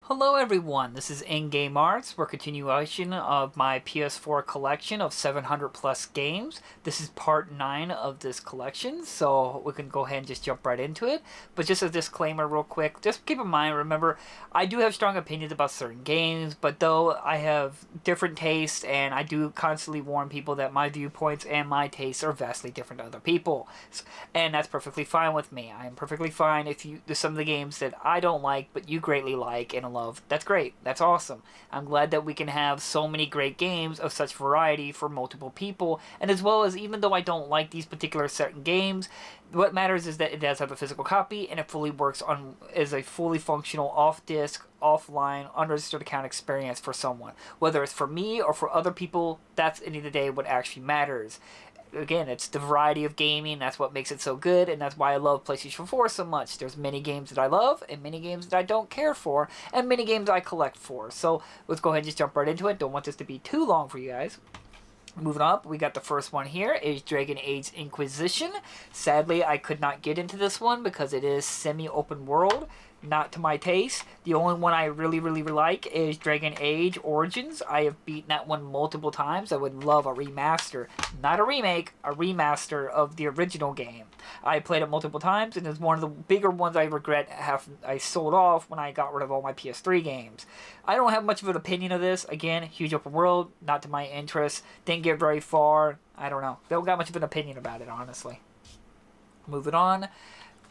Hello everyone, this is N-GameArts. We're a continuation of my PS4 collection of 700 plus games. This is part 9 of this collection, so we can go ahead and just jump right into it. But just a disclaimer real quick, just keep in mind, remember, I do have strong opinions about certain games, but though I have different tastes, and I do constantly warn people that my viewpoints and my tastes are vastly different to other people. And that's perfectly fine with me. I am perfectly fine if there's some of the games that I don't like, but you greatly like and love. That's great. That's awesome. I'm glad that we can have so many great games of such variety for multiple people, and as well as even though I don't like these particular certain games, what matters is that it does have a physical copy and it fully works on as a fully functional off-disc, offline, unregistered account experience for someone. Whether it's for me or for other people, that's at the end of the day what actually matters. Again, it's the variety of gaming, that's what makes it so good, and that's why I love PlayStation 4 so much. There's many games that I love, and many games that I don't care for, and many games I collect for. So, let's go ahead and just jump right into it. Don't want this to be too long for you guys. Moving up, we got the first one here, is Dragon Age Inquisition. Sadly, I could not get into this one because it is semi-open world. Not to my taste. The only one I really like is Dragon Age Origins. I have beaten that one multiple times. I would love a remaster. Not a remake, a remaster of the original game. I played it multiple times, and it's one of the bigger ones I regret I sold off when I got rid of all my PS3 games. I don't have much of an opinion of this. Again, huge open world, not to my interest. Didn't get very far. I don't know. Don't got much of an opinion about it, honestly. Moving on,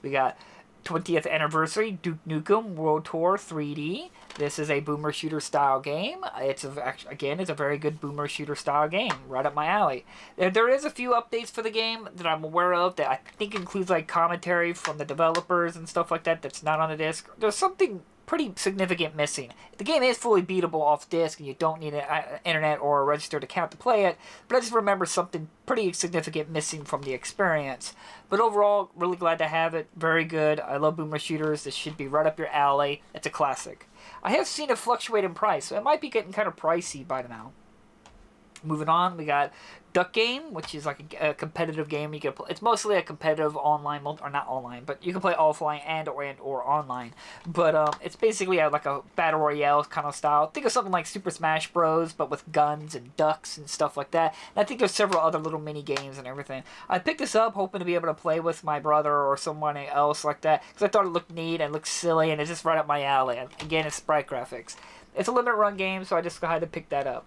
we got 20th Anniversary Duke Nukem World Tour 3D. This is a boomer shooter style game. It's a very good boomer shooter style game, right up my alley. There is a few updates for the game that I'm aware of that I think includes like commentary from the developers and stuff like that that's not on the disc. There's something pretty significant missing. The game is fully beatable off disc, and you don't need an internet or a registered account to play it, but I just remember something pretty significant missing from the experience. But overall, really glad to have it. Very good. I love boomer shooters. This should be right up your alley. It's a classic. I have seen it fluctuate in price, so it might be getting kind of pricey by now. Moving on, we got Duck Game, which is like a competitive game. You can play. It's mostly a competitive online, or not online, but you can play offline and/or online. But it's basically like a battle royale kind of style. Think of something like Super Smash Bros, but with guns and ducks and stuff like that. And I think there's several other little mini games and everything. I picked this up hoping to be able to play with my brother or someone else like that because I thought it looked neat and looked silly, and it's just right up my alley. Again, it's sprite graphics. It's a limited run game, so I just had to pick that up.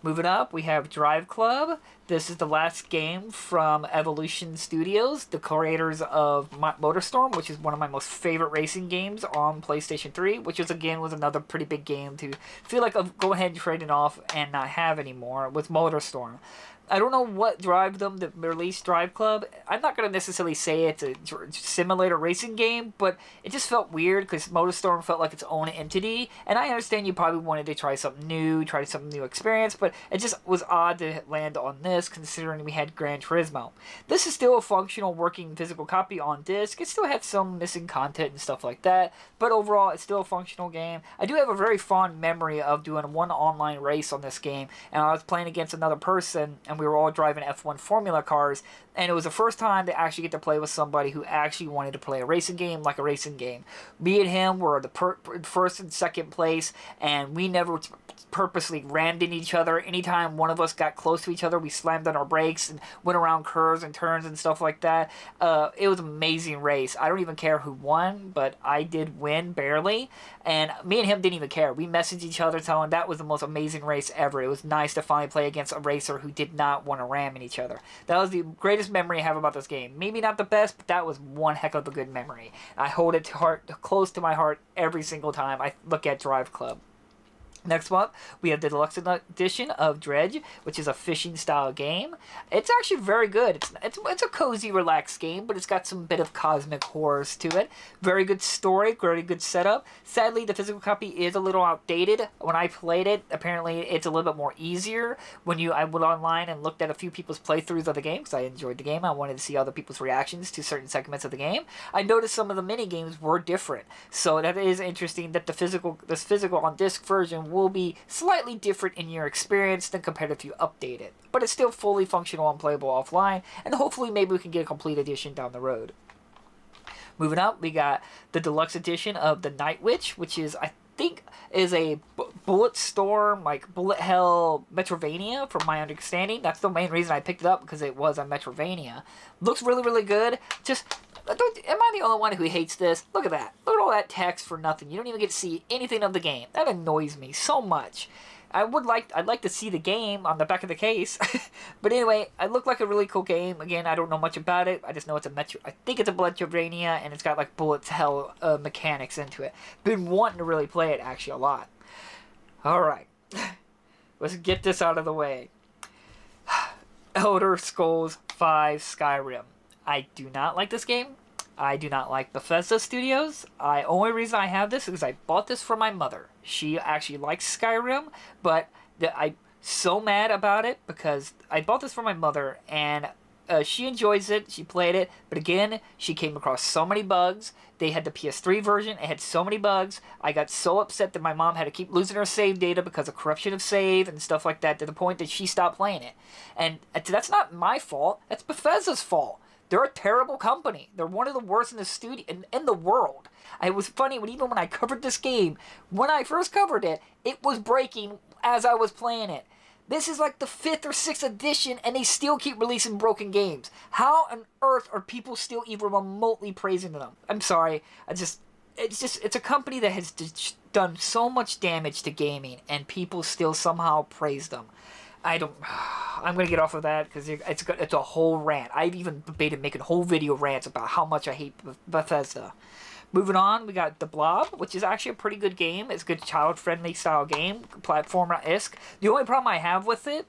Moving up, we have Driveclub. This is the last game from Evolution Studios, the creators of MotorStorm, which is one of my most favorite racing games on PlayStation 3, which was another pretty big game to feel like I'm go ahead and trade it off and not have anymore with MotorStorm. I don't know what drive them to release Driveclub. I'm not going to necessarily say it's a simulator racing game, but it just felt weird because MotorStorm felt like its own entity. And I understand you probably wanted to try something new experience, but it just was odd to land on this considering we had Gran Turismo. This is still a functional working physical copy on disc. It still had some missing content and stuff like that, but overall it's still a functional game. I do have a very fond memory of doing one online race on this game, and I was playing against another person, and we were all driving F1 Formula cars, and it was the first time to actually get to play with somebody who actually wanted to play a racing game like a racing game. Me and him were the first and second place, and we never purposely rammed in each other. Anytime one of us got close to each other, we slammed on our brakes and went around curves and turns and stuff like that. It was an amazing race. I don't even care who won, but I did win barely, and me and him didn't even care. We messaged each other telling that was the most amazing race ever. It was nice to finally play against a racer who did not want to ram in each other. That was the greatest memory I have about this game. Maybe not the best, but that was one heck of a good memory. I hold it close to my heart every single time I look at Driveclub. Next up, we have the deluxe edition of Dredge, which is a fishing style game. It's actually very good. It's a cozy, relaxed game, but it's got some bit of cosmic horrors to it. Very good story, very good setup. Sadly, the physical copy is a little outdated. When I played it, apparently it's a little bit more easier. I went online and looked at a few people's playthroughs of the game, because I enjoyed the game. I wanted to see other people's reactions to certain segments of the game. I noticed some of the mini games were different. So that is interesting that this physical on disc version will be slightly different in your experience than compared if you update it. But it's still fully functional and playable offline, and hopefully maybe we can get a complete edition down the road. Moving up, we got the deluxe edition of The Night Witch, which is, I think is a bullet storm, like bullet hell Metrovania, from my understanding. That's the main reason I picked it up, because it was a Metrovania. Looks really, really good. Just, am I the only one who hates this? Look at that. Look at all that text for nothing. You don't even get to see anything of the game. That annoys me so much. I'd like to see the game on the back of the case. But anyway, it looked like a really cool game. Again, I don't know much about it. I just know it's I think it's a Metrovania, and it's got like bullets hell mechanics into it. Been wanting to really play it actually a lot. Alright. Let's get this out of the way. Elder Scrolls V Skyrim. I do not like this game. I do not like Bethesda Studios. Only reason I have this is because I bought this for my mother. She actually likes Skyrim, but I'm so mad about it because I bought this for my mother, and she enjoys it. She played it, but again, she came across so many bugs. They had the PS3 version. It had so many bugs. I got so upset that my mom had to keep losing her save data because of corruption of save and stuff like that, to the point that she stopped playing it. And that's not my fault. That's Bethesda's fault. They're a terrible company. They're one of the worst in the studio in the world. It was funny even when I covered this game, when I first covered it, it was breaking as I was playing it. This is like the 5th or 6th edition, and they still keep releasing broken games. How on earth are people still even remotely praising them? I'm sorry. It's a company that has done so much damage to gaming, and people still somehow praise them. I'm going to get off of that because it's a whole rant. I've even debated making whole video rants about how much I hate Bethesda. Moving on, we got The Blob, which is actually a pretty good game. It's a good child-friendly style game, platformer-esque. The only problem I have with it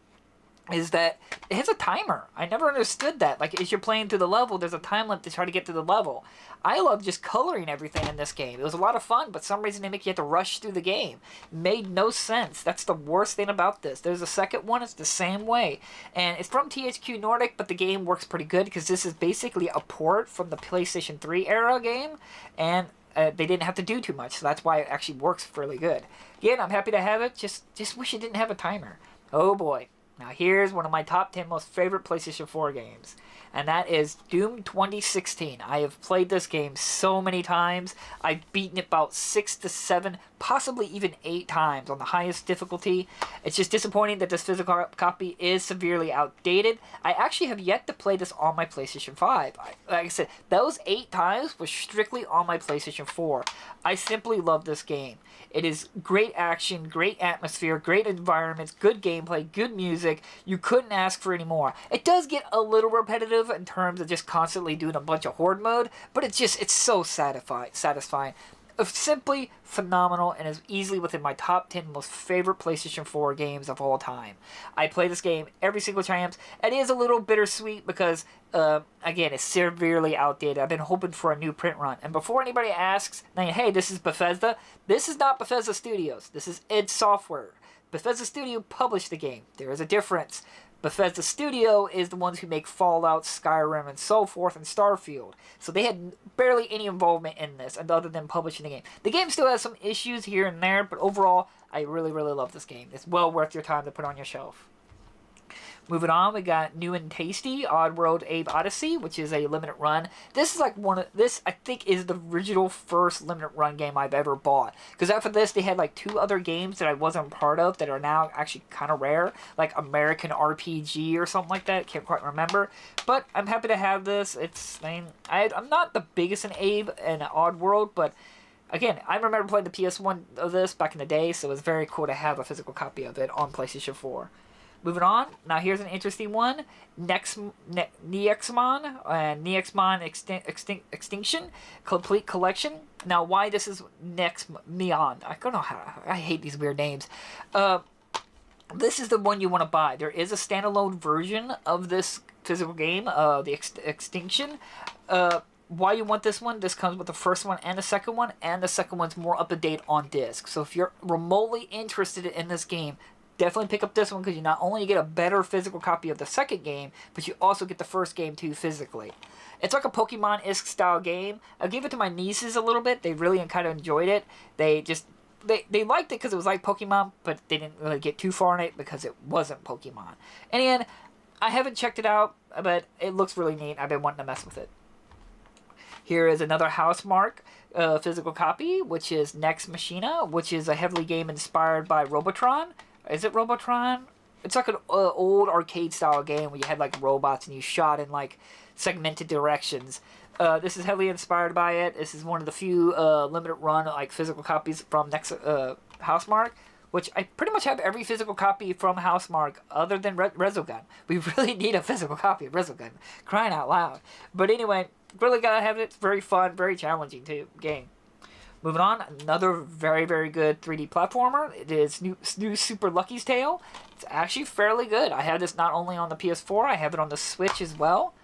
is that it has a timer. I never understood that. Like, as you're playing through the level, there's a time limit to try to get to the level. I love just coloring everything in this game. It was a lot of fun, but for some reason they make you have to rush through the game. It made no sense. That's the worst thing about this. There's a second one, it's the same way. And it's from THQ Nordic, but the game works pretty good because this is basically a port from the PlayStation 3 era game, and they didn't have to do too much, so that's why it actually works fairly good. Again, I'm happy to have it, just wish it didn't have a timer. Oh boy. Now here's one of my top 10 most favorite PlayStation 4 games, and that is Doom 2016. I have played this game so many times. I've beaten it about 6 to 7, possibly even 8 times on the highest difficulty. It's just disappointing that this physical copy is severely outdated. I actually have yet to play this on my PlayStation 5. Like I said, those 8 times were strictly on my PlayStation 4. I simply love this game. It is great action, great atmosphere, great environments, good gameplay, good music. You couldn't ask for any more. It does get a little repetitive in terms of just constantly doing a bunch of horde mode, but it's so satisfying. Simply phenomenal, and is easily within my top 10 most favorite PlayStation 4 games of all time. I play this game every single time. It is a little bittersweet because, again, it's severely outdated. I've been hoping for a new print run. And before anybody asks, hey, this is Bethesda, this is not Bethesda Studios. This is id Software. Bethesda Studio published the game. There is a difference. Bethesda Studio is the ones who make Fallout, Skyrim, and so forth, and Starfield. So they had barely any involvement in this, other than publishing the game. The game still has some issues here and there, but overall, I really, really love this game. It's well worth your time to put on your shelf. Moving on, we got New and Tasty, Oddworld Abe Odyssey, which is a limited run. This is like this I think is the original first limited run game I've ever bought. Because after this, they had like 2 other games that I wasn't part of that are now actually kind of rare. Like American RPG or something like that. Can't quite remember. But I'm happy to have this. I'm not the biggest in Abe and Oddworld, but again, I remember playing the PS1 of this back in the day, so it was very cool to have a physical copy of it on PlayStation 4. Moving on, now here's an interesting one. Nexmon and Nexmon Extinction Complete Collection. Now, why this is Nexmon? I don't know how. I hate these weird names. This is the one you want to buy. There is a standalone version of this physical game, the Extinction. Why you want this one? This comes with the first one and the second one, and the second one's more up to date on disc. So if you're remotely interested in this game, definitely pick up this one because you not only get a better physical copy of the second game, but you also get the first game too physically. It's like a Pokemon-esque style game. I gave it to my nieces a little bit. They really kind of enjoyed it. They liked it because it was like Pokemon, but they didn't really get too far in it because it wasn't Pokemon. And again, I haven't checked it out, but it looks really neat. I've been wanting to mess with it. Here is another Housemarque. physical copy, which is Nex Machina, which is a heavily game inspired by Robotron. Is it Robotron? It's like an old arcade style game where you had like robots and you shot in like segmented directions. This is heavily inspired by it. This is one of the few limited run like physical copies from Housemarque, which I pretty much have every physical copy from Housemarque other than Resogun. We really need a physical copy of Resogun. Crying out loud. But anyway, really gotta have it. It's very fun, very challenging too game. Moving on, another very, very good 3D platformer. It is new Super Lucky's Tale. It's actually fairly good. I have this not only on the PS4, I have it on the Switch as well.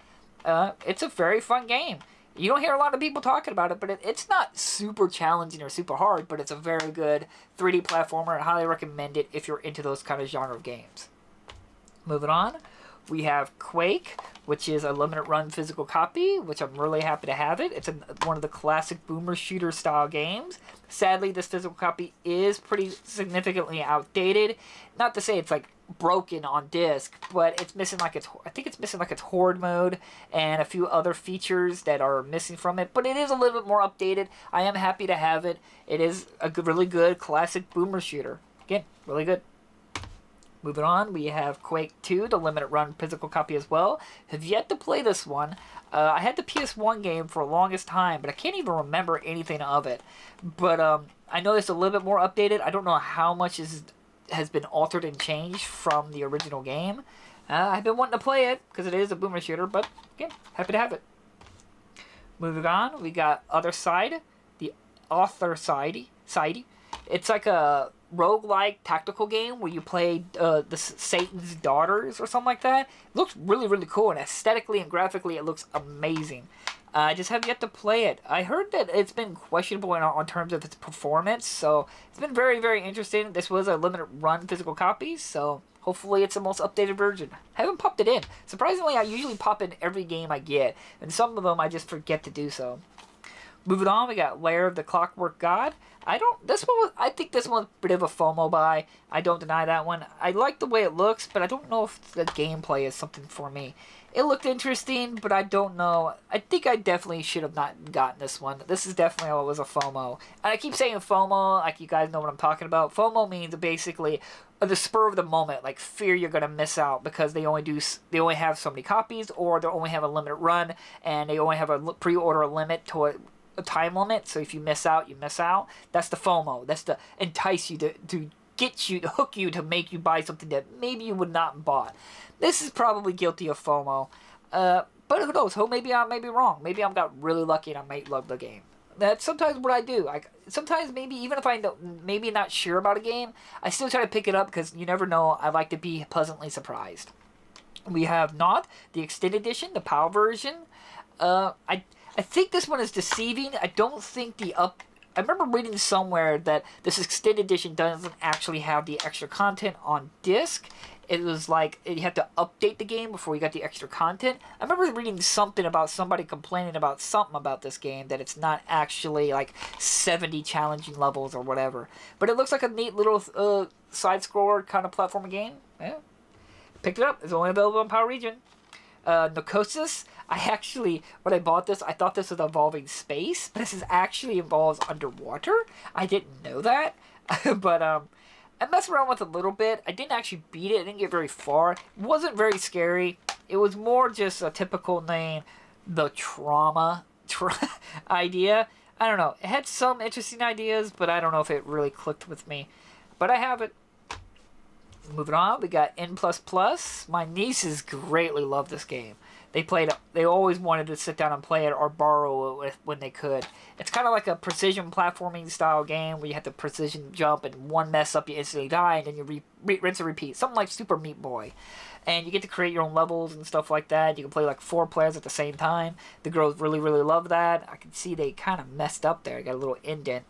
It's a very fun game. You don't hear a lot of people talking about it, but it's not super challenging or super hard, but it's a very good 3D platformer. I highly recommend it if you're into those kind of genre of games. Moving on, we have Quake, which is a limited run physical copy, which I'm really happy to have it. It's one of the classic boomer shooter style games. Sadly, this physical copy is pretty significantly outdated. Not to say it's like broken on disc, but it's missing like I think it's missing like its horde mode and a few other features that are missing from it, but it is a little bit more updated. I am happy to have it. It is a really good classic boomer shooter. Again, really good. Moving on, we have Quake 2, the limited run physical copy as well. Have yet to play this one. I had the PS1 game for the longest time, but I can't even remember anything of it. But I know it's a little bit more updated. I don't know how much has been altered and changed from the original game. I've been wanting to play it because it is a boomer shooter, but again, happy to have it. Moving on, we got Other Side, the Author Side. It's like a roguelike tactical game where you play Satan's daughters or something like that. It looks really, really cool, and aesthetically and graphically it looks amazing. I just have yet to play it. I heard that it's been questionable on terms of its performance, so it's been very, very interesting. This was a limited run physical copy, so hopefully it's the most updated version. I haven't popped it in. Surprisingly, I usually pop in every game I get, and some of them I just forget to do so. Moving on, we got Lair of the Clockwork God. I think this one's a bit of a FOMO buy. I don't deny that one. I like the way it looks, but I don't know if the gameplay is something for me. It looked interesting, but I don't know. I think I definitely should have not gotten this one. This is definitely was a FOMO. And I keep saying FOMO, like you guys know what I'm talking about. FOMO means basically the spur of the moment, like fear you're gonna miss out because they only have so many copies, or they only have a limited run, and they only have a pre-order limit to a time limit. So if you miss out, you miss out. That's the FOMO. That's to entice you to get you, to hook you, to make you buy something that maybe you would not have bought. This is probably guilty of FOMO. But who knows? Maybe I may be wrong. Maybe I got really lucky and I might love the game. That's sometimes what I do. Sometimes maybe even if I maybe not sure about a game, I still try to pick it up because you never know. I like to be pleasantly surprised. We have Not, the extended edition, the PAL version. I think this one is deceiving. I don't think I remember reading somewhere that this extended edition doesn't actually have the extra content on disc. It was like you had to update the game before you got the extra content. I remember reading something about somebody complaining about something about this game, that it's not actually like 70 challenging levels or whatever. But it looks like a neat little side-scroller kind of platforming game. Yeah. Picked it up. It's only available in PAL region. Narcosis. When I bought this, I thought this was Evolving Space, but this actually involves underwater. I didn't know that. But I messed around with it a little bit. I didn't actually beat it. I didn't get very far. It wasn't very scary. It was more just a typical name, the trauma idea. I don't know. It had some interesting ideas, but I don't know if it really clicked with me. But I have it. Moving on, we got N++. My nieces greatly love this game. They always wanted to sit down and play it or borrow it when they could. It's kind of like a precision platforming style game where you have to precision jump, and one mess up you instantly die, and then you rinse and repeat. Something like Super Meat Boy. And you get to create your own levels and stuff like that. You can play like 4 players at the same time. The girls really, really love that. I can see they kind of messed up there. Got a little indent.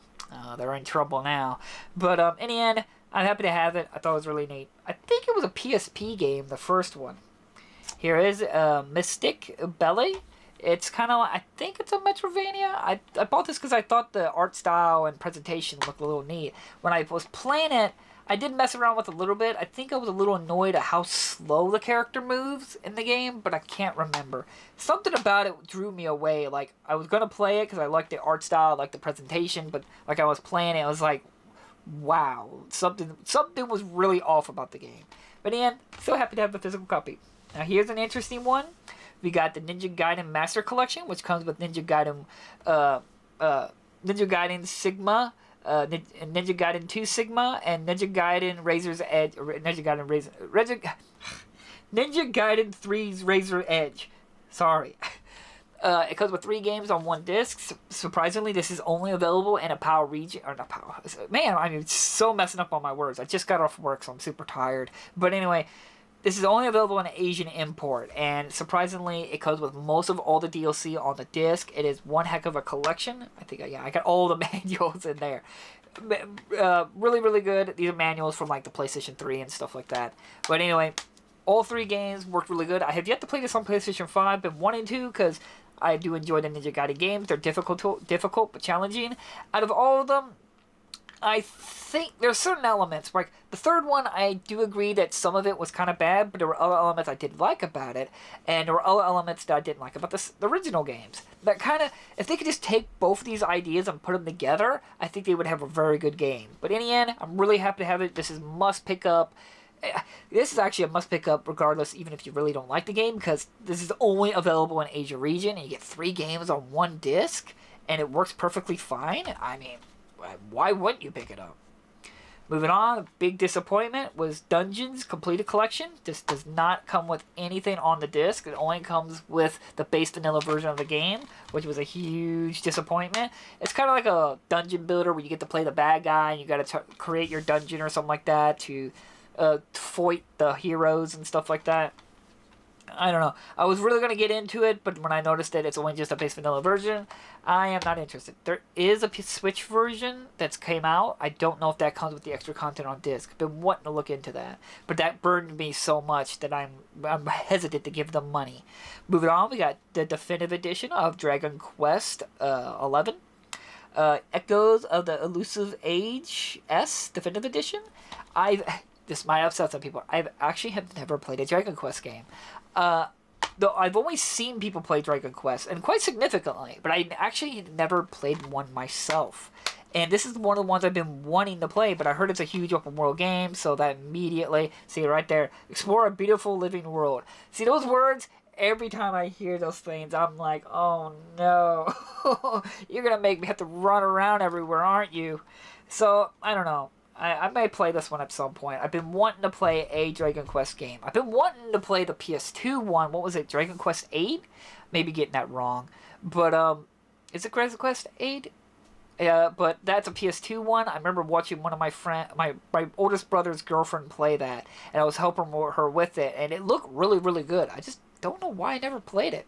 They're in trouble now. But in the end, I'm happy to have it. I thought it was really neat. I think it was a PSP game, the first one. Here is Mystic Belly. It's kind of, I think it's a Metrovania. I bought this because I thought the art style and presentation looked a little neat. When I was playing it, I did mess around with a little bit. I think I was a little annoyed at how slow the character moves in the game, but I can't remember. Something about it drew me away. Like, I was going to play it because I liked the art style, I liked the presentation, but like I was playing it, I was like, wow, something was really off about the game. But in the end, still happy to have the physical copy. Now here's an interesting one. We got the Ninja Gaiden Master Collection, which comes with Ninja Gaiden Sigma, Ninja Gaiden 2 Sigma, and Ninja Gaiden Razor's Edge. Ninja Gaiden 3's Razor Edge. Sorry. It comes with 3 games on 1 disc. Surprisingly, this is only available in a PAL region. Or not PAL. Man, I'm so messing up on my words. I just got off work, so I'm super tired. But anyway, this is only available in Asian import. And surprisingly, it comes with most of all the DLC on the disc. It is one heck of a collection. I think, I got all the manuals in there. Really, really good. These are manuals from like the PlayStation 3 and stuff like that. But anyway, all 3 games worked really good. I have yet to play this on PlayStation 5, been wanting to because I do enjoy the Ninja Gaiden games. They're difficult but challenging. Out of all of them, I think there's certain elements. Like the third one, I do agree that some of it was kind of bad, but there were other elements I did like about it, and there were other elements that I didn't like about the original games. That kind of, if they could just take both of these ideas and put them together, I think they would have a very good game. But in the end, I'm really happy to have it. This is must pick up. This is actually a must pick up regardless, even if you really don't like the game, because this is only available in Asia region, and you get 3 games on 1 disc, and it works perfectly fine. I mean, why wouldn't you pick it up? Moving on, a big disappointment was Dungeons Completed Collection. This does not come with anything on the disc. It only comes with the base vanilla version of the game, which was a huge disappointment. It's kind of like a dungeon builder where you get to play the bad guy, and you got to create your dungeon or something like that to fight the heroes and stuff like that. I don't know. I was really going to get into it, but when I noticed that it's only just a base vanilla version, I am not interested. There is a Switch version that's came out. I don't know if that comes with the extra content on disc. I've been wanting to look into that, but that burned me so much that I'm hesitant to give them money. Moving on, we got the definitive edition of Dragon Quest 11. Echoes of the Elusive Age S definitive edition. This might upset some people. I've actually have never played a Dragon Quest game. Though I've always seen people play Dragon Quest, and quite significantly, but I actually never played one myself. And this is one of the ones I've been wanting to play, but I heard it's a huge open world game, so that immediately, see right there, explore a beautiful living world. See those words? Every time I hear those things, I'm like, oh no, you're going to make me have to run around everywhere, aren't you? So, I don't know. I may play this one at some point. I've been wanting to play a Dragon Quest game. I've been wanting to play the PS2 one. What was it? Dragon Quest 8? Maybe getting that wrong. But, is it Dragon Quest 8? Yeah, but that's a PS2 one. I remember watching one of my oldest brother's girlfriend play that, and I was helping her with it, and it looked really, really good. I just don't know why I never played it.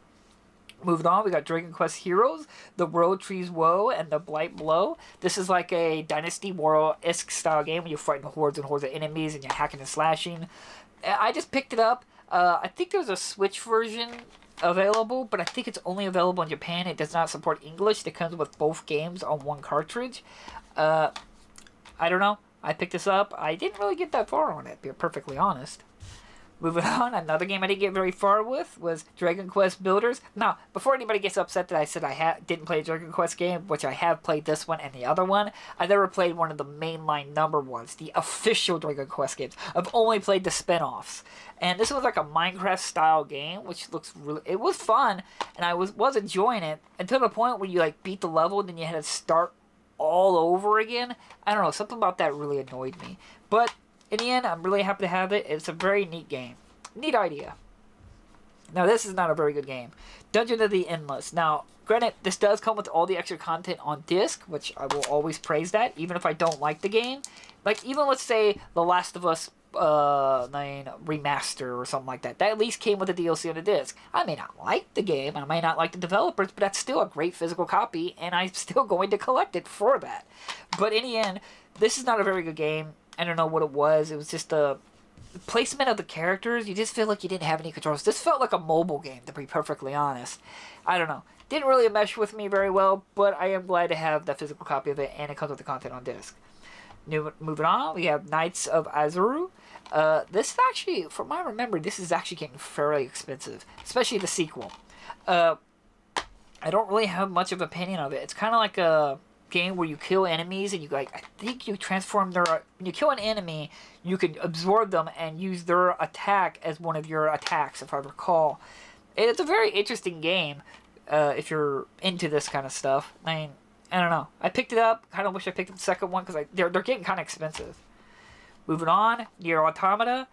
Moving on, we got Dragon Quest Heroes, The World Tree's Woe, and The Blight Blow. This is like a Dynasty Warrior-esque style game where you're fighting hordes and hordes of enemies and you're hacking and slashing. I just picked it up. I think there's a Switch version available, but I think it's only available in Japan. It does not support English. It comes with both games on 1 cartridge. I don't know. I picked this up. I didn't really get that far on it, to be perfectly honest. Moving on, another game I didn't get very far with was Dragon Quest Builders. Now, before anybody gets upset that I said I didn't play a Dragon Quest game, which I have played this one and the other one, I never played one of the mainline number ones, the official Dragon Quest games. I've only played the spin-offs. And this was like a Minecraft-style game, which looks really... It was fun, and I was enjoying it, until the point where you like beat the level, and then you had to start all over again. I don't know, something about that really annoyed me. But in the end, I'm really happy to have it. It's a very neat game. Neat idea. Now, this is not a very good game. Dungeon of the Endless. Now, granted, this does come with all the extra content on disc, which I will always praise that, even if I don't like the game. Like, even let's say The Last of Us remaster or something like that. That at least came with a DLC on the disc. I may not like the game, I may not like the developers, but that's still a great physical copy, and I'm still going to collect it for that. But in the end, this is not a very good game. I don't know what it was. It was just the placement of the characters. You just feel like you didn't have any controls. This felt like a mobile game, to be perfectly honest. I don't know. Didn't really mesh with me very well, but I am glad to have the physical copy of it, and it comes with the content on disc. Moving on, we have Knights of Azuru. This is actually, from what I remember, this is actually getting fairly expensive, especially the sequel. I don't really have much of an opinion of it. It's kind of like a game where you kill enemies and you I think you transform their. When you kill an enemy, you can absorb them and use their attack as one of your attacks, if I recall. It's a very interesting game if you're into this kind of stuff. I mean, I don't know. I picked it up. Kind of wish I picked up the second one because they're getting kind of expensive. Moving on, Nier Automata,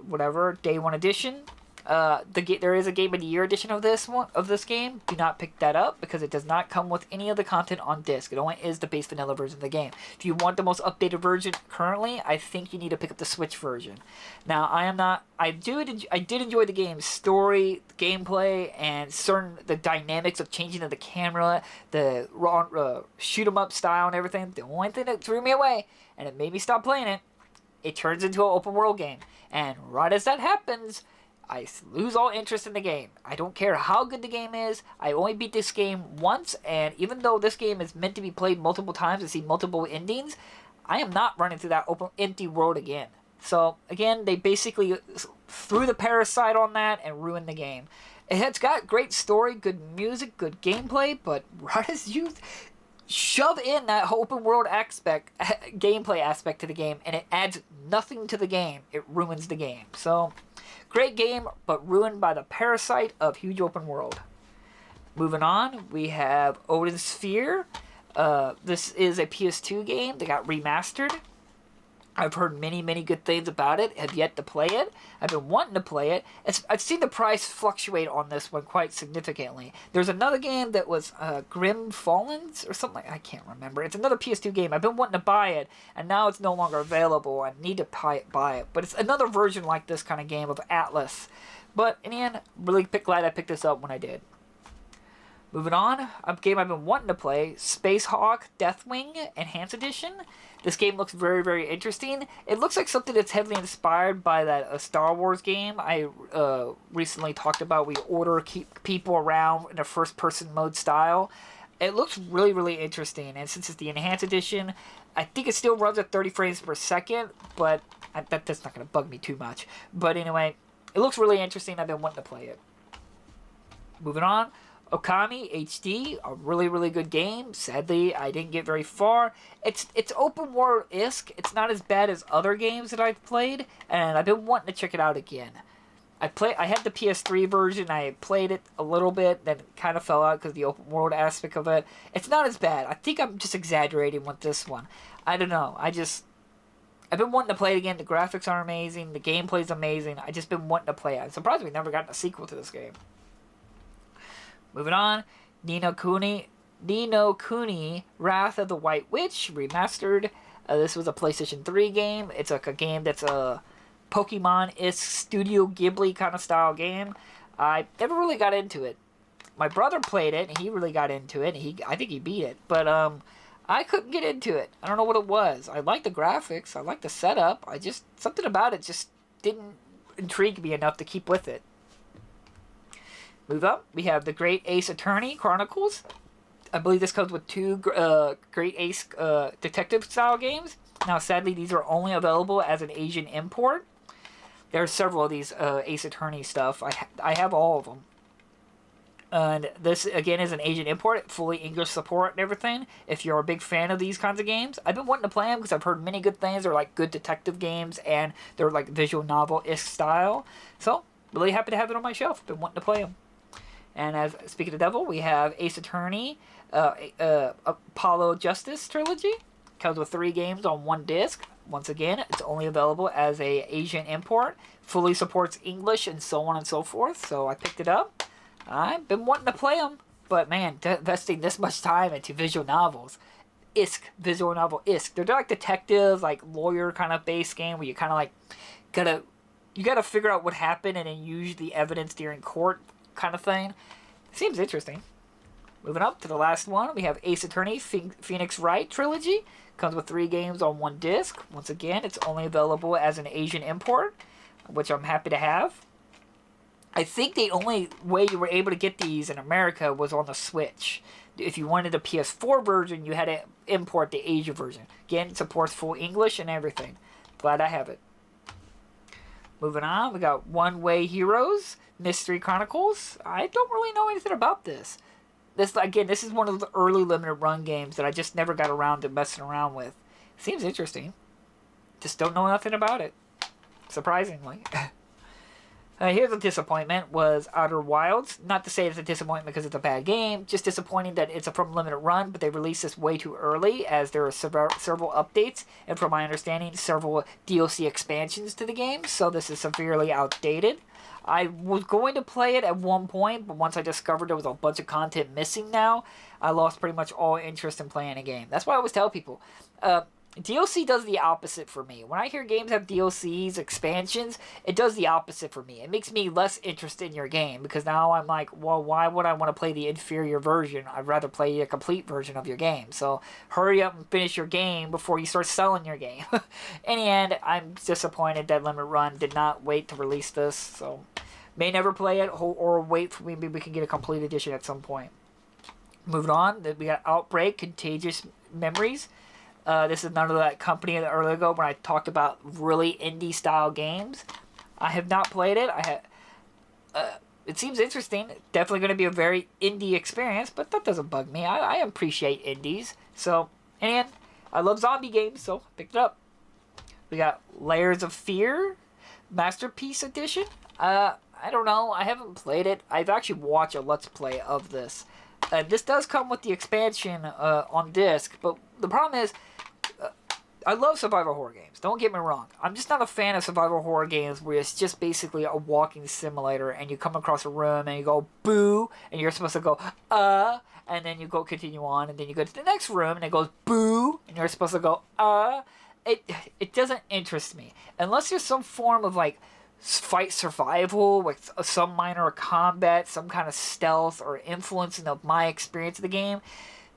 whatever, Day 1 edition. There is a Game of the Year edition of this game. Do not pick that up because it does not come with any of the content on disc. It only is the base vanilla version of the game. If you want the most updated version currently, I think you need to pick up the Switch version. Now, I did enjoy the game's story, the gameplay, and the dynamics of changing of the camera, the shoot 'em up style and everything. The only thing that threw me away and it made me stop playing it turns into an open world game, and right as that happens, I lose all interest in the game. I don't care how good the game is. I only beat this game once, and even though this game is meant to be played multiple times and see multiple endings, I am not running through that open empty world again. So, again, they basically threw the parasite on that and ruined the game. It's got great story, good music, good gameplay, but right as you shove in that open world gameplay aspect to the game, and it adds nothing to the game, it ruins the game. So, great game, but ruined by the parasite of huge open world. Moving on, we have Odin Sphere. This is a PS2 game that got remastered. I've heard many, many good things about it. Have yet to play it. I've been wanting to play it. I've seen the price fluctuate on this one quite significantly. There's another game that was Grim Fallens or something. I can't remember. It's another PS2 game. I've been wanting to buy it, and now it's no longer available. I need to buy it. But it's another version like this kind of game of Atlas. But in the end, really glad I picked this up when I did. Moving on, a game I've been wanting to play, Space Hawk Deathwing Enhanced Edition. This game looks very, very interesting. It looks like something that's heavily inspired by that Star Wars game I recently talked about. We keep people around in a first-person mode style. It looks really, really interesting. And since it's the Enhanced Edition, I think it still runs at 30 frames per second, but that's not going to bug me too much. But anyway, it looks really interesting. I've been wanting to play it. Moving on. Okami HD, a really, really good game. Sadly, I didn't get very far. It's open world-esque. It's not as bad as other games that I've played, and I've been wanting to check it out again. I had the PS3 version. I played it a little bit, then it kind of fell out because of the open world aspect of it. It's not as bad. I think I'm just exaggerating with this one. I don't know. I've been wanting to play it again. The graphics are amazing. The gameplay's amazing. I've just been wanting to play it. I'm surprised we never gotten a sequel to this game. Moving on, Ni no Kuni, Wrath of the White Witch, remastered. This was a PlayStation 3 game. It's like a game that's a Pokemon-esque Studio Ghibli kind of style game. I never really got into it. My brother played it, and he really got into it, and I think he beat it. But I couldn't get into it. I don't know what it was. I liked the graphics. I liked the setup. Something about it just didn't intrigue me enough to keep with it. Move up, we have the Great Ace Attorney Chronicles. I believe this comes with two Great Ace detective-style games. Now, sadly, these are only available as an Asian import. There are several of these Ace Attorney stuff. I have all of them. And this, again, is an Asian import, fully English support and everything. If you're a big fan of these kinds of games, I've been wanting to play them because I've heard many good things. They're like good detective games, and they're like visual novel-esque style. So, really happy to have it on my shelf. Been wanting to play them. And as speaking of devil, we have Ace Attorney, Apollo Justice trilogy. Comes with 3 games on 1 disc. Once again, it's only available as a Asian import. Fully supports English and so on and so forth. So I picked it up. I've been wanting to play them, but man, investing this much time into visual novels, visual novel-esque. They're like detective, like lawyer kind of base game where you kind of like gotta figure out what happened and then use the evidence during court kind of thing. Seems interesting. Moving up to the last one, we have Ace Attorney Phoenix Wright trilogy. Comes with 3 games on 1 disc. Once again, it's only available as an Asian import, which I'm happy to have. I think the only way you were able to get these in America was on the Switch. if you wanted a PS4 version, you had to import the Asia version. Again, it supports full English and everything. Glad I have it. Moving on, we got One Way Heroes, Mystery Chronicles. I don't really know anything about this. This is one of the early limited run games that I just never got around to messing around with. Seems interesting. Just don't know nothing about it. Surprisingly. Here's a disappointment, was Outer Wilds. Not to say it's a disappointment because it's a bad game, just disappointing that it's from limited run, but they released this way too early as there are several updates, and from my understanding, several DLC expansions to the game, so this is severely outdated. I was going to play it at one point, but once I discovered there was a bunch of content missing now, I lost pretty much all interest in playing a game. That's why I always tell people, DLC does the opposite for me. When I hear games have DLCs, expansions, it does the opposite for me. It makes me less interested in your game because now I'm like, well, why would I want to play the inferior version? I'd rather play a complete version of your game. So hurry up and finish your game before you start selling your game. In the end, I'm disappointed that Limited Run did not wait to release this. So may never play it or wait for maybe we can get a complete edition at some point. Moving on, we got Outbreak, Contagious Memories. This is none of that company earlier ago when I talked about really indie style games. I have not played it. It seems interesting. Definitely going to be a very indie experience, but that doesn't bug me. I appreciate indies. So, and I love zombie games, so picked it up. We got Layers of Fear, Masterpiece Edition. I don't know. I haven't played it. I've actually watched a Let's Play of this. This does come with the expansion on disc, but the problem is, I love survival horror games. Don't get me wrong. I'm just not a fan of survival horror games where it's just basically a walking simulator and you come across a room and you go, boo, and you're supposed to go, and then you go continue on, and then you go to the next room and it goes, boo, and you're supposed to go, It doesn't interest me. Unless there's some form of, like, fight survival with some minor combat, some kind of stealth or influencing of my experience of the game,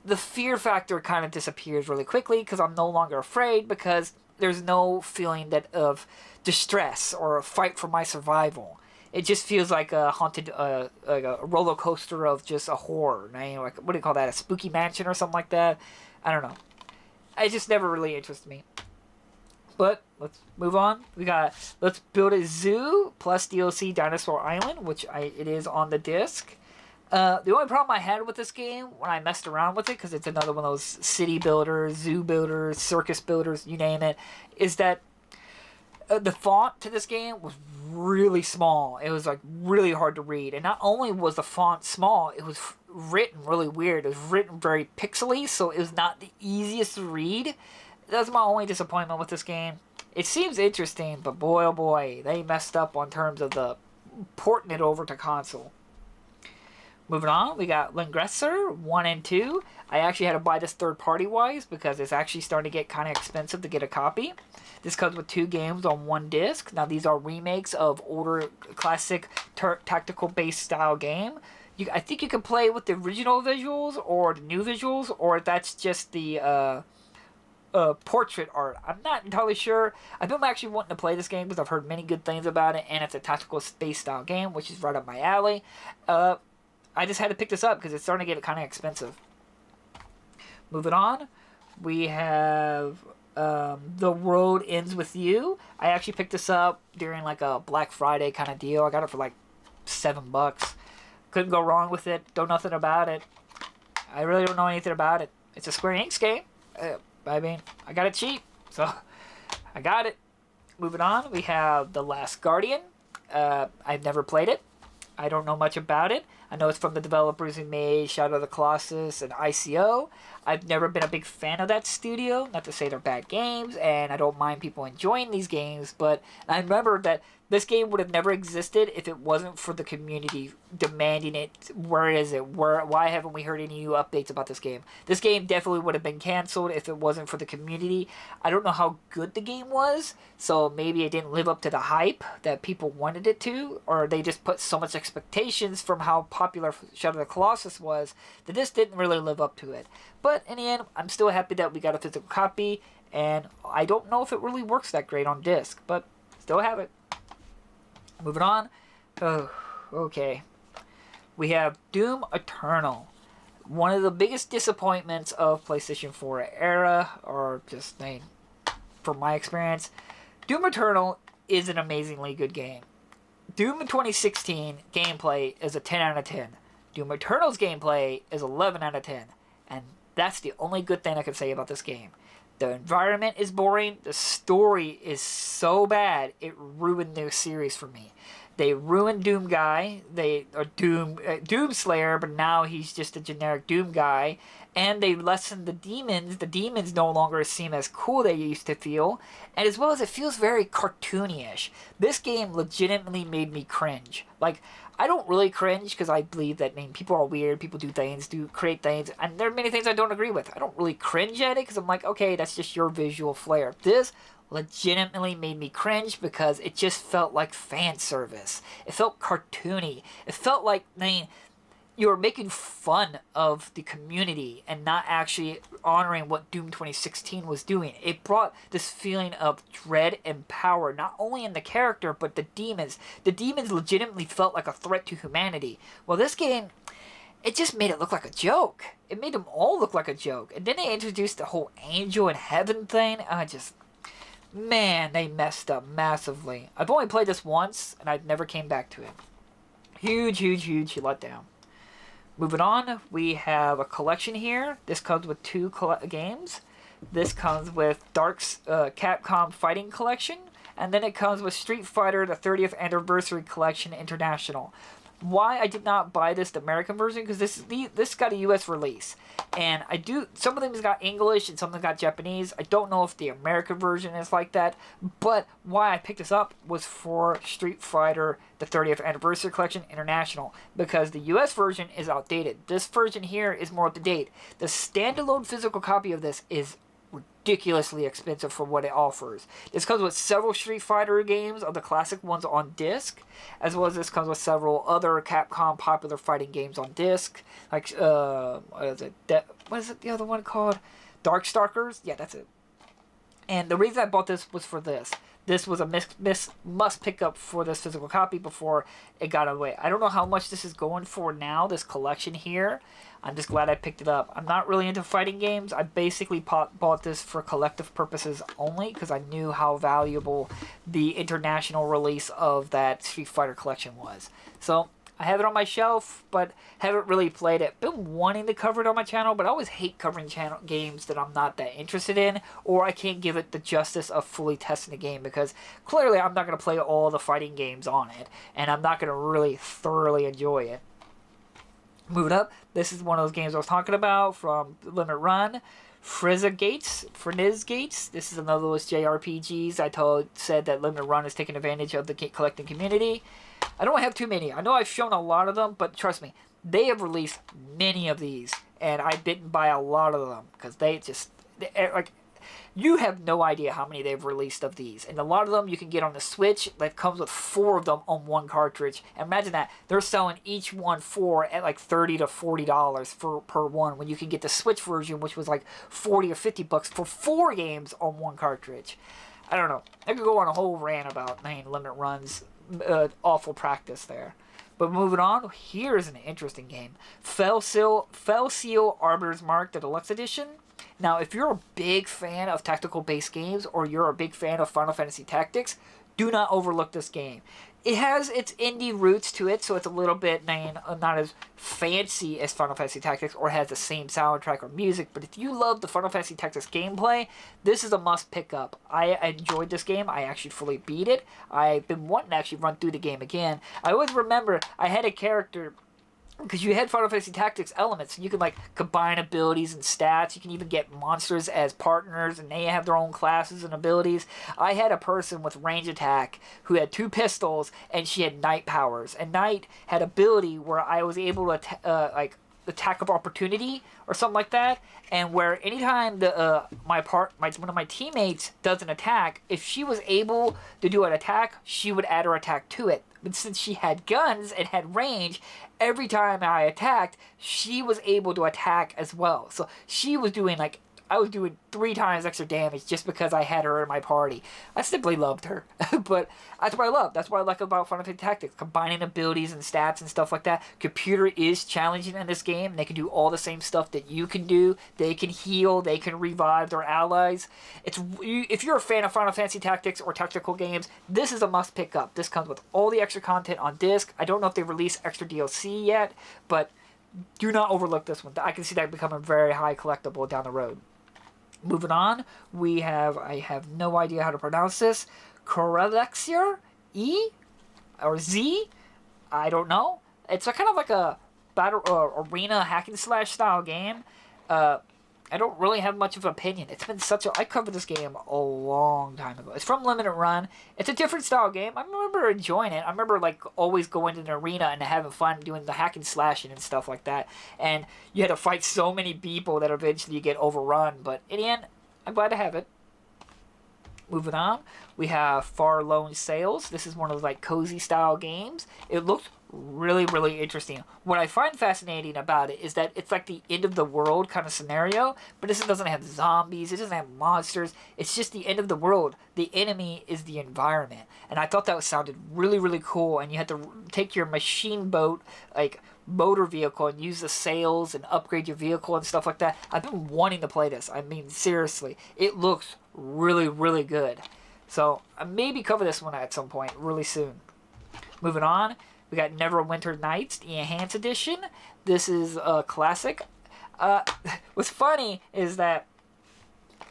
the fear factor kind of disappears really quickly because I'm no longer afraid because there's no feeling of distress or a fight for my survival. It just feels like a haunted, like a roller coaster of just a horror. Like, what do you call that? A spooky mansion or something like that? I don't know. It just never really interested me. But let's move on. We got Let's Build a Zoo plus DLC Dinosaur Island, which it is on the disc. The only problem I had with this game when I messed around with it, because it's another one of those city builders, zoo builders, circus builders, you name it, is that the font to this game was really small. It was like really hard to read. And not only was the font small, it was written really weird. It was written very pixely, so it was not the easiest to read. That's my only disappointment with this game. It seems interesting, but boy oh boy, they messed up on terms of the porting it over to console. Moving on, we got Lingressor 1 and 2. I actually had to buy this third-party wise because it's actually starting to get kind of expensive to get a copy. This comes with 2 games on 1 disc. Now, these are remakes of older classic tactical-based style game. I think you can play with the original visuals or the new visuals, or that's just the portrait art. I'm not entirely sure. I've been actually wanting to play this game because I've heard many good things about it, and it's a tactical space style game, which is right up my alley. I just had to pick this up because it's starting to get kind of expensive. Moving on, we have The Road Ends With You. I actually picked this up during like a Black Friday kind of deal. I got it for like $7. Couldn't go wrong with it. Don't know nothing about it. I really don't know anything about it. It's a Square Enix game. I mean, I got it cheap, so I got it. Moving on, we have The Last Guardian. I've never played it. I don't know much about it. I know it's from the developers who made Shadow of the Colossus and ICO. I've never been a big fan of that studio. Not to say they're bad games, and I don't mind people enjoying these games, but I remember that this game would have never existed if it wasn't for the community demanding it. Where is it? Why haven't we heard any new updates about this game? This game definitely would have been canceled if it wasn't for the community. I don't know how good the game was, so maybe it didn't live up to the hype that people wanted it to, or they just put so much expectations from how popular Shadow of the Colossus was that this didn't really live up to it. But in the end, I'm still happy that we got a physical copy, and I don't know if it really works that great on disc, but still have it. Moving on. Oh, okay. We have Doom Eternal. one of the biggest disappointments of PlayStation 4 era, or just from my experience, Doom Eternal is an amazingly good game. Doom 2016 gameplay is a 10 out of 10. Doom Eternal's gameplay is 11 out of 10. And that's the only good thing I can say about this game. The environment is boring. The story is so bad, it ruined the series for me. They ruined Doom Guy. Doom Slayer, but now he's just a generic Doom Guy. And they lessened the demons. The demons no longer seem as cool they used to feel. And as well as it feels very cartoony-ish. This game legitimately made me cringe. Like, I don't really cringe because I believe that people are weird, people do things, create things, and there are many things I don't agree with. I don't really cringe at it because I'm like, okay, that's just your visual flair. This legitimately made me cringe because it just felt like fan service. It felt cartoony. It felt like, you were making fun of the community and not actually honoring what Doom 2016 was doing. It brought this feeling of dread and power, not only in the character, but the demons. The demons legitimately felt like a threat to humanity. Well, this game, it just made it look like a joke. It made them all look like a joke. And then they introduced the whole angel in heaven thing. Man, they messed up massively. I've only played this once, and I never came back to it. Huge letdown. Moving on, we have a collection here. This comes with 2 games. This comes with Dark's Capcom Fighting Collection, and then it comes with Street Fighter, the 30th Anniversary Collection International. Why I did not buy this, the American version, because this got a US release. And some of them has got English and some of them got Japanese. I don't know if the American version is like that, but why I picked this up was for Street Fighter, the 30th Anniversary Collection International, because the US version is outdated. This version here is more up to date. The standalone physical copy of this is ridiculously expensive for what it offers. This comes with several Street Fighter games of the classic ones on disc, as well as this comes with several other Capcom popular fighting games on disc, like what is it the other one called? Darkstalkers? Yeah, that's it. And the reason I bought this was for this. This was a must pick up for this physical copy before it got away. I don't know how much this is going for now, this collection here. I'm just glad I picked it up. I'm not really into fighting games. I basically bought this for collective purposes only because I knew how valuable the international release of that Street Fighter collection was. So I have it on my shelf, but haven't really played it. Been wanting to cover it on my channel, but I always hate covering games that I'm not that interested in, or I can't give it the justice of fully testing the game, because clearly I'm not going to play all the fighting games on it, and I'm not going to really thoroughly enjoy it. Moving up, this is one of those games I was talking about from Limit Run. Frieza Gates. This is another of those JRPGs I said that Limit Run is taking advantage of the collecting community. I don't have too many. I know I've shown a lot of them, but trust me, they have released many of these, and I didn't buy a lot of them because you have no idea how many they've released of these. And a lot of them you can get on the Switch. That comes with 4 of them on one cartridge. And imagine that. They're selling each one at like $30 to $40 per one, when you can get the Switch version, which was like $40 or $50 for 4 games on one cartridge. I don't know. I could go on a whole rant about Limit Run's awful practice there. But moving on, here's an interesting game. Fell Seal Arbiter's Mark, the Deluxe Edition. Now, if you're a big fan of tactical-based games, or you're a big fan of Final Fantasy Tactics, do not overlook this game. It has its indie roots to it, so it's a little bit not as fancy as Final Fantasy Tactics, or has the same soundtrack or music, but if you love the Final Fantasy Tactics gameplay, this is a must pick up. I enjoyed this game. I actually fully beat it. I've been wanting to actually run through the game again. I always remember I had a character, because you had Final Fantasy Tactics elements, and you could combine abilities and stats. You can even get monsters as partners, and they have their own classes and abilities. I had a person with range attack who had 2 pistols, and she had Knight powers. And Knight had ability where I was able to attack of opportunity or something like that, and where anytime one of my teammates does an attack, if she was able to do an attack, she would add her attack to it. But since she had guns and had range, every time I attacked, she was able to attack as well. So she was doing I was doing 3 times extra damage just because I had her in my party. I simply loved her. But that's what I love. That's what I like about Final Fantasy Tactics. Combining abilities and stats and stuff like that. Computer is challenging in this game. They can do all the same stuff that you can do. They can heal. They can revive their allies. If you're a fan of Final Fantasy Tactics or tactical games, this is a must pick up. This comes with all the extra content on disc. I don't know if they released extra DLC yet, but do not overlook this one. I can see that becoming very high collectible down the road. Moving on, I have no idea how to pronounce this, Corelexir E or Z, I don't know. It's kind of like a battle arena hack and slash style game. I don't really have much of an opinion. It's been I covered this game a long time ago. It's from Limited Run. It's a different style game. I remember enjoying it. I remember like always going to an arena and having fun doing the hack and slashing and stuff like that. And you had to fight so many people that eventually you get overrun. But in the end, I'm glad to have it. Moving on, we have Far Lone Sails. This is one of those like cozy style games. It looks really, really interesting. What I find fascinating about it is that it's like the end of the world kind of scenario, but this doesn't have zombies, it doesn't have monsters, it's just the end of the world. The enemy is the environment. And I thought that sounded really, really cool, and you had to take your machine boat, like motor vehicle, and use the sails and upgrade your vehicle and stuff like that. I've been wanting to play this. I mean, seriously, it looks really, really good. So I maybe cover this one at some point really soon. Moving on, we got Neverwinter Nights, the Enhanced Edition. This is a classic. What's funny is that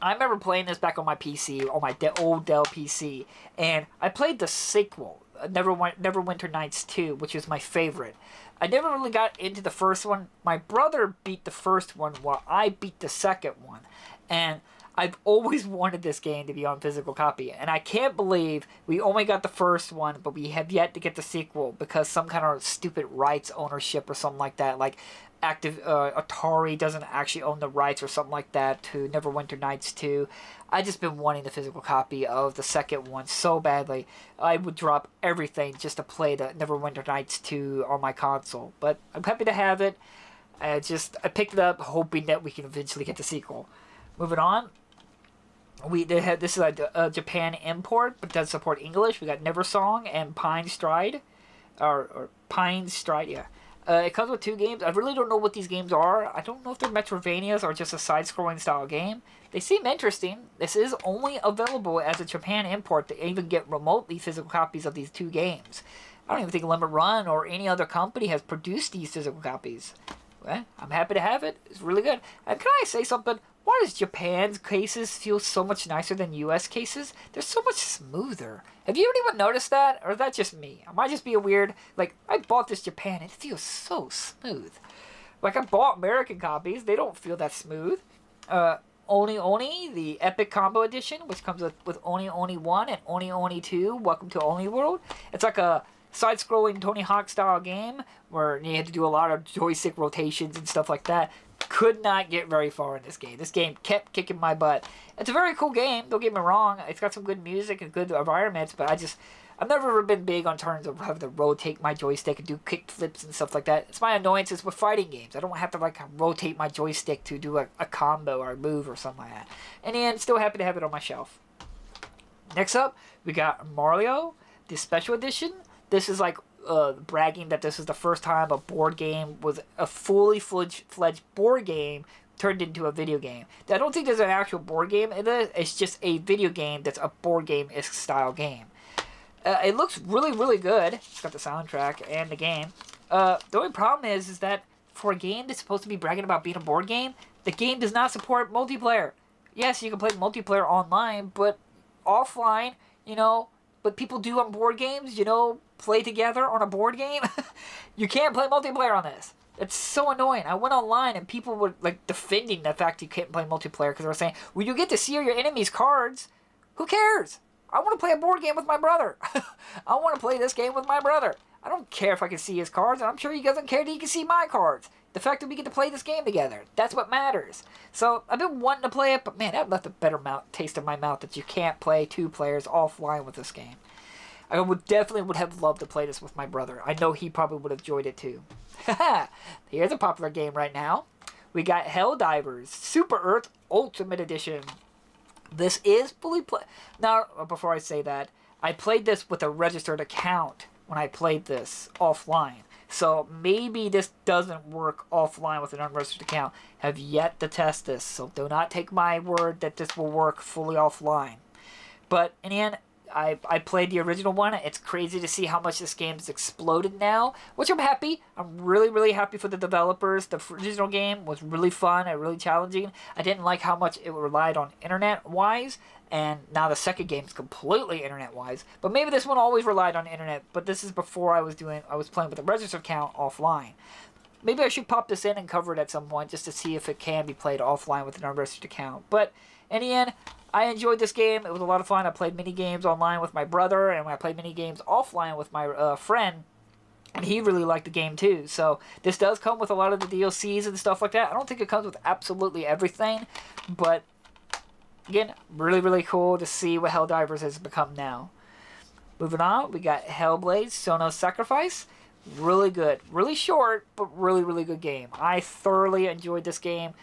I remember playing this back on my PC, on my old Dell PC, and I played the sequel, Neverwinter Nights 2, which is my favorite. I never really got into the first one. My brother beat the first one while I beat the second one. And I've always wanted this game to be on physical copy, and I can't believe we only got the first one, but we have yet to get the sequel because some kind of stupid rights ownership or something like that. Like Atari doesn't actually own the rights or something like that to Neverwinter Nights 2. I just been wanting the physical copy of the second one so badly. I would drop everything just to play the Neverwinter Nights 2 on my console. But I'm happy to have it. I picked it up hoping that we can eventually get the sequel. Moving on. This is a Japan import, but does support English. We got Neversong and Pine Stride, or Pine Stride, yeah. It comes with 2 games. I really don't know what these games are. I don't know if they're Metrovanias or just a side-scrolling style game. They seem interesting. This is only available as a Japan import to even get remotely physical copies of these 2 games. I don't even think Limit Run or any other company has produced these physical copies. Well, I'm happy to have it. It's really good. And can I say something? Why does Japan's cases feel so much nicer than U.S. cases? They're so much smoother. Have you anyone noticed that? Or is that just me? I might just be a weird... Like, I bought this Japan. It feels so smooth. Like, I bought American copies. They don't feel that smooth. Oni Oni, the Epic Combo Edition, which comes with Oni Oni 1 and Oni Oni 2, Welcome to Oni World. It's like a side-scrolling Tony Hawk style game where you had to do a lot of joystick rotations and stuff like that. Could not get very far in this game. This game kept kicking my butt. It's a very cool game, don't get me wrong. It's got some good music and good environments, but I've never been big on terms of having to rotate my joystick and do kick flips and stuff like that. It's my annoyances with fighting games. I don't have to like rotate my joystick to do a combo or a move or something like that. In the end, still happy to have it on my shelf. Next up, we got Mario, the Special Edition. This is like bragging that this is the first time a board game was a fully fledged board game turned into a video game. I don't think there's an actual board game in it. It's just a video game that's a board game-esque style game. It looks really, really good. It's got the soundtrack and the game. The only problem is that for a game that's supposed to be bragging about being a board game, the game does not support multiplayer. Yes, you can play multiplayer online, but offline, but people do on board games, play together on a board game. You can't play multiplayer on this. It's so annoying. I went online and people were like defending the fact you can't play multiplayer because they were saying, well, you get to see your enemy's cards. Who cares? I want to play a board game with my brother. I want to play this game with my brother. I don't care if I can see his cards, and I'm sure he doesn't care that he can see my cards. The fact that we get to play this game together, that's what matters. So I've been wanting to play it, but man, that left a better taste in my mouth that you can't play 2 players offline with this game. I definitely would have loved to play this with my brother. I know he probably would have enjoyed it too. Here's a popular game right now. we got Helldivers Super Earth Ultimate Edition. This is fully play. Now, before I say that, I played this with a registered account when I played this offline. So maybe this doesn't work offline with an unregistered account. Have yet to test this, so do not take my word that this will work fully offline. But in the end, I played the original one. It's crazy to see how much this game has exploded now, which I'm happy. I'm really, really happy for the developers. The original game was really fun and really challenging. I didn't like how much it relied on internet-wise, and now the second game is completely internet-wise. But maybe this one always relied on internet, but this is before I was playing with a registered account offline. Maybe I should pop this in and cover it at some point just to see if it can be played offline with an unregistered account. But in the end, I enjoyed this game. It was a lot of fun. I played mini games online with my brother, and I played mini games offline with my friend, and he really liked the game too. So this does come with a lot of the DLCs and stuff like that. I don't think it comes with absolutely everything, but again, really, really cool to see what Helldivers has become now. Moving on, we got Hellblade: Sono's Sacrifice. Really good. Really short, but really, really good game. I thoroughly enjoyed this game.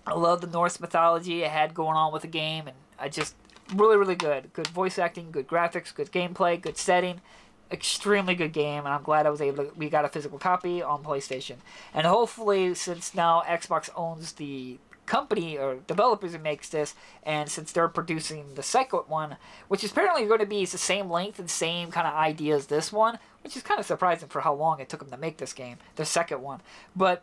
I love the Norse mythology it had going on with the game, and I just really, really good. Good voice acting, good graphics, good gameplay, good setting. Extremely good game, and I'm glad we got a physical copy on PlayStation. And hopefully, since now Xbox owns the company or developers who makes this, and since they're producing the second one, which is apparently going to be the same length and same kind of idea as this one, which is kind of surprising for how long it took them to make this game, the second one. But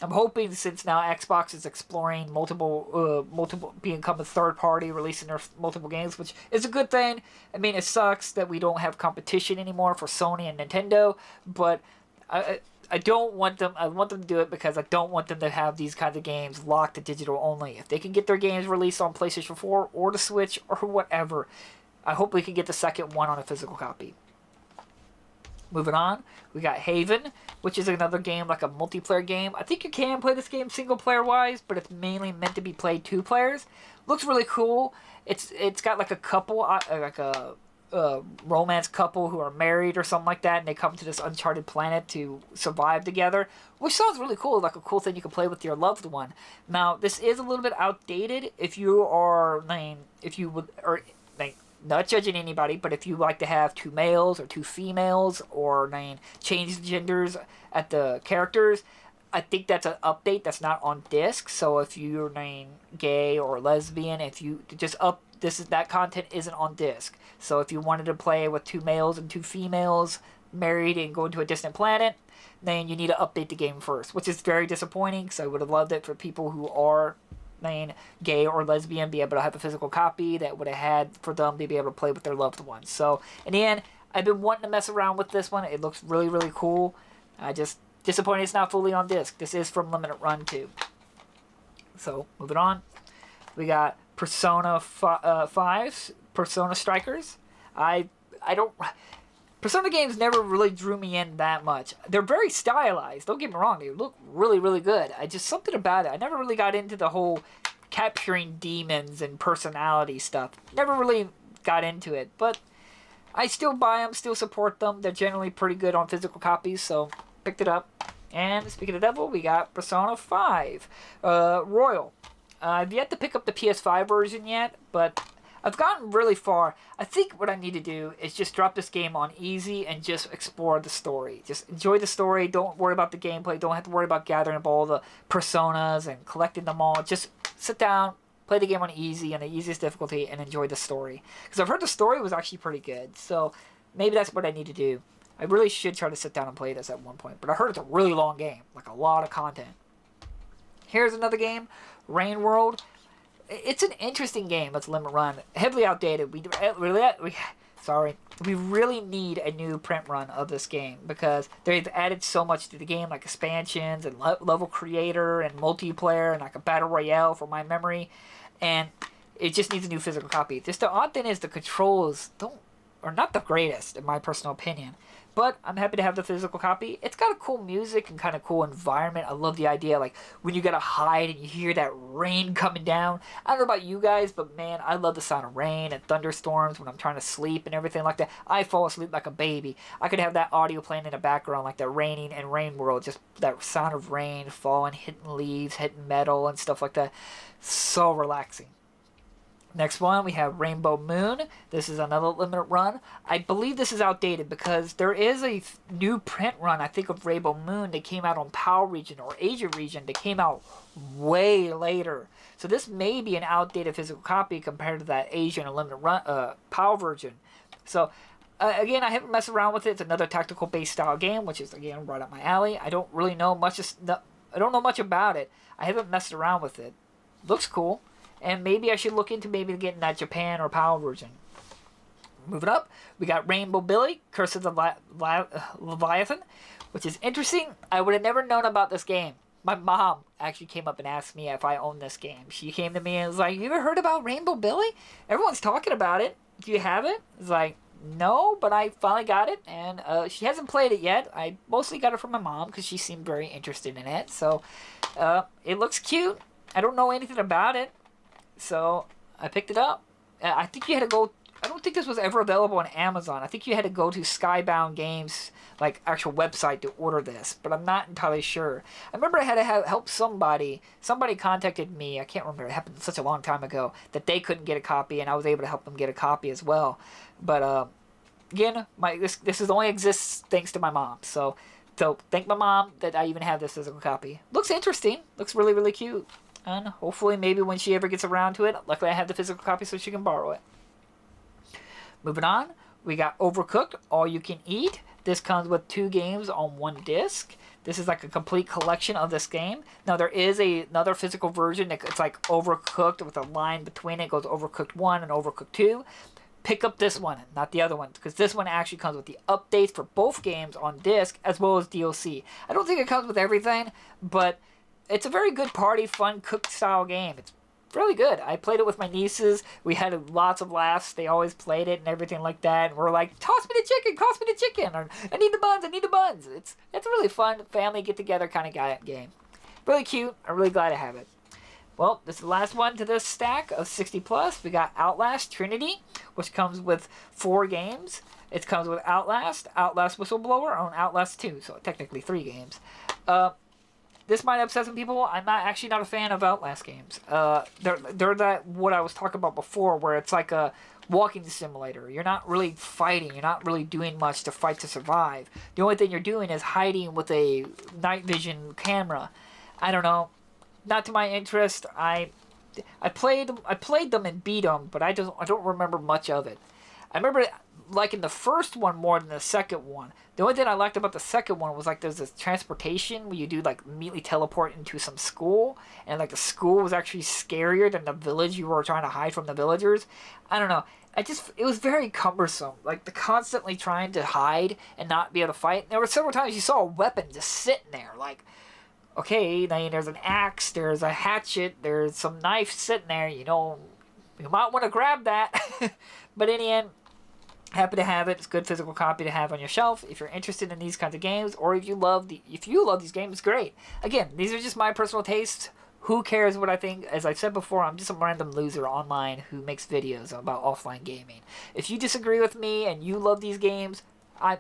I'm hoping, since now Xbox is exploring multiple become a third party, releasing their multiple games, which is a good thing. I mean, it sucks that we don't have competition anymore for Sony and Nintendo, but I don't want them. I want them to do it because I don't want them to have these kinds of games locked to digital only. If they can get their games released on PlayStation 4 or the Switch or whatever, I hope we can get the second one on a physical copy. Moving on, we got Haven, which is another game, like a multiplayer game. I think you can play this game single player wise, but it's mainly meant to be played two players. Looks really cool. It's got like a couple, like a romance couple who are married or something like that, and they come to this uncharted planet to survive together, which sounds really cool, like a cool thing you can play with your loved one. Now, this is a little bit outdated if you are, not judging anybody, but if you like to have two males or two females or change the genders at the characters, I think that's an update that's not on disc. So if you're gay or lesbian, if you just that content isn't on disc. So if you wanted to play with two males and two females married and going to a distant planet, then you need to update the game first, which is very disappointing because I would have loved it for people who are gay or lesbian, be able to have a physical copy that would have had for them to be able to play with their loved ones. So in the end, I've been wanting to mess around with this one. It looks really, really cool. I just disappointed it's not fully on disc. This is from Limited Run too. So moving on, we got Persona 5, Persona Strikers. Persona games never really drew me in that much. They're very stylized. Don't get me wrong. They look really, really good. Something about it. I never really got into the whole capturing demons and personality stuff. Never really got into it. But I still buy them, still support them. They're generally pretty good on physical copies, so picked it up. And speaking of devil, we got Persona 5 Royal. I've yet to pick up the PS5 version yet, but I've gotten really far. I think what I need to do is just drop this game on easy and just explore the story. Just enjoy the story. Don't worry about the gameplay. Don't have to worry about gathering up all the personas and collecting them all. Just sit down, play the game on easy on the easiest difficulty, and enjoy the story. Because I've heard the story was actually pretty good. So maybe that's what I need to do. I really should try to sit down and play this at one point. But I heard it's a really long game. Like a lot of content. Here's another game. Rain World. It's an interesting game. It's Limit Run. Heavily outdated. We really need a new print run of this game because they've added so much to the game, like expansions and level creator and multiplayer and like a battle royale for my memory, and it just needs a new physical copy. Just the odd thing is the controls don't or not the greatest in my personal opinion. But I'm happy to have the physical copy. It's got a cool music and kind of cool environment. I love the idea, like, when you gotta hide and you hear that rain coming down. I don't know about you guys, but man, I love the sound of rain and thunderstorms when I'm trying to sleep and everything like that. I fall asleep like a baby. I could have that audio playing in the background, like that raining and Rain World, just that sound of rain falling, hitting leaves, hitting metal and stuff like that. So relaxing. Next one, we have Rainbow Moon. This is another limited run. I believe this is outdated because there is a new print run, I think, of Rainbow Moon that came out on PAL region or Asia region that came out way later. So this may be an outdated physical copy compared to that Asian unlimited run, PAL version. So again, I haven't messed around with it. It's another tactical-based style game, which is, again, right up my alley. I don't really know much. I don't know much about it. I haven't messed around with it. Looks cool. And maybe I should look into maybe getting that Japan or PAL version. Moving up, we got Rainbow Billy, Curse of the Leviathan, which is interesting. I would have never known about this game. My mom actually came up and asked me if I owned this game. She came to me and was like, "You ever heard about Rainbow Billy? Everyone's talking about it. Do you have it?" I was like, "No, but I finally got it." And she hasn't played it yet. I mostly got it from my mom because she seemed very interested in it. So it looks cute. I don't know anything about it. So I picked it up. I think you had to go. I don't think this was ever available on Amazon. I think you had to go to Skybound Games, like, actual website to order this, but I'm not entirely sure. I remember I had to help somebody. Somebody contacted me. I can't remember. It happened such a long time ago that they couldn't get a copy, and I was able to help them get a copy as well. But again, this only exists thanks to my mom. So thank my mom that I even have this physical copy. Looks interesting. Looks really, really cute. And hopefully maybe when she ever gets around to it, luckily I have the physical copy so she can borrow it. Moving on, we got Overcooked, All You Can Eat. This comes with 2 games on 1 disc. This is like a complete collection of this game. Now there is another physical version. It's like Overcooked with a line between it. It goes Overcooked 1 and Overcooked 2. Pick up this one, not the other one, because this one actually comes with the updates for both games on disc as well as DLC. I don't think it comes with everything, but it's a very good party, fun, cook-style game. It's really good. I played it with my nieces. We had lots of laughs. They always played it and everything like that. And we're like, toss me the chicken, toss me the chicken. Or, I need the buns, I need the buns. It's a really fun family get-together kind of game. Really cute. I'm really glad to have it. Well, this is the last one to this stack of 60+. We got Outlast Trinity, which comes with 4 games. It comes with Outlast, Outlast Whistleblower, and Outlast 2. So technically 3 games. This might upset some people. I'm actually not a fan of Outlast games. They're that what I was talking about before, where it's like a walking simulator. You're not really fighting. You're not really doing much to fight to survive. The only thing you're doing is hiding with a night vision camera. I don't know. Not to my interest. I played them and beat them, but I don't remember much of it. I remember liking the first one more than the second one. The only thing I liked about the second one was, like, there's this transportation where you do, like, immediately teleport into some school, and, like, the school was actually scarier than the village you were trying to hide from the villagers. I don't know. It was very cumbersome. Like, the constantly trying to hide and not be able to fight. There were several times you saw a weapon just sitting there, like, okay, now there's an axe, there's a hatchet, there's some knife sitting there, you might want to grab that. But in the end, happy to have it. It's a good physical copy to have on your shelf if you're interested in these kinds of games, or if you love these games, great. Again, these are just my personal tastes. Who cares what I think? As I've said before, I'm just a random loser online who makes videos about offline gaming. If you disagree with me and you love these games,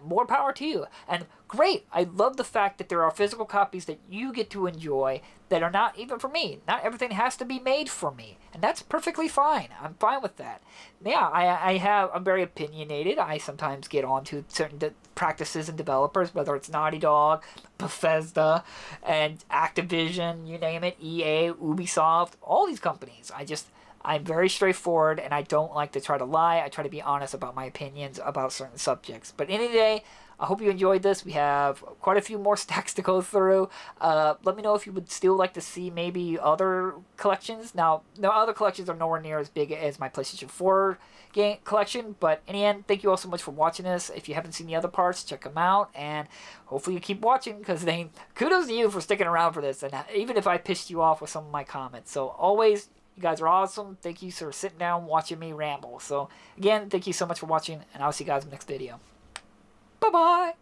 more power to you. And great, I love the fact that there are physical copies that you get to enjoy that are not even for me. Not everything has to be made for me, and that's perfectly fine. I'm fine with that. Yeah, I'm very opinionated. I sometimes get onto certain practices and developers, whether it's Naughty Dog, Bethesda, and Activision, you name it, EA, Ubisoft, all these companies. I'm very straightforward, and I don't like to try to lie. I try to be honest about my opinions about certain subjects. But any day, I hope you enjoyed this. We have quite a few more stacks to go through. Let me know if you would still like to see maybe other collections. Now, no other collections are nowhere near as big as my PlayStation 4 game collection. But in the end, thank you all so much for watching this. If you haven't seen the other parts, check them out. And hopefully you keep watching, because kudos to you for sticking around for this. And even if I pissed you off with some of my comments. So always, You guys are awesome. Thank you for sitting down watching me ramble. So again, thank you so much for watching, and I'll see you guys in the next video. Bye bye.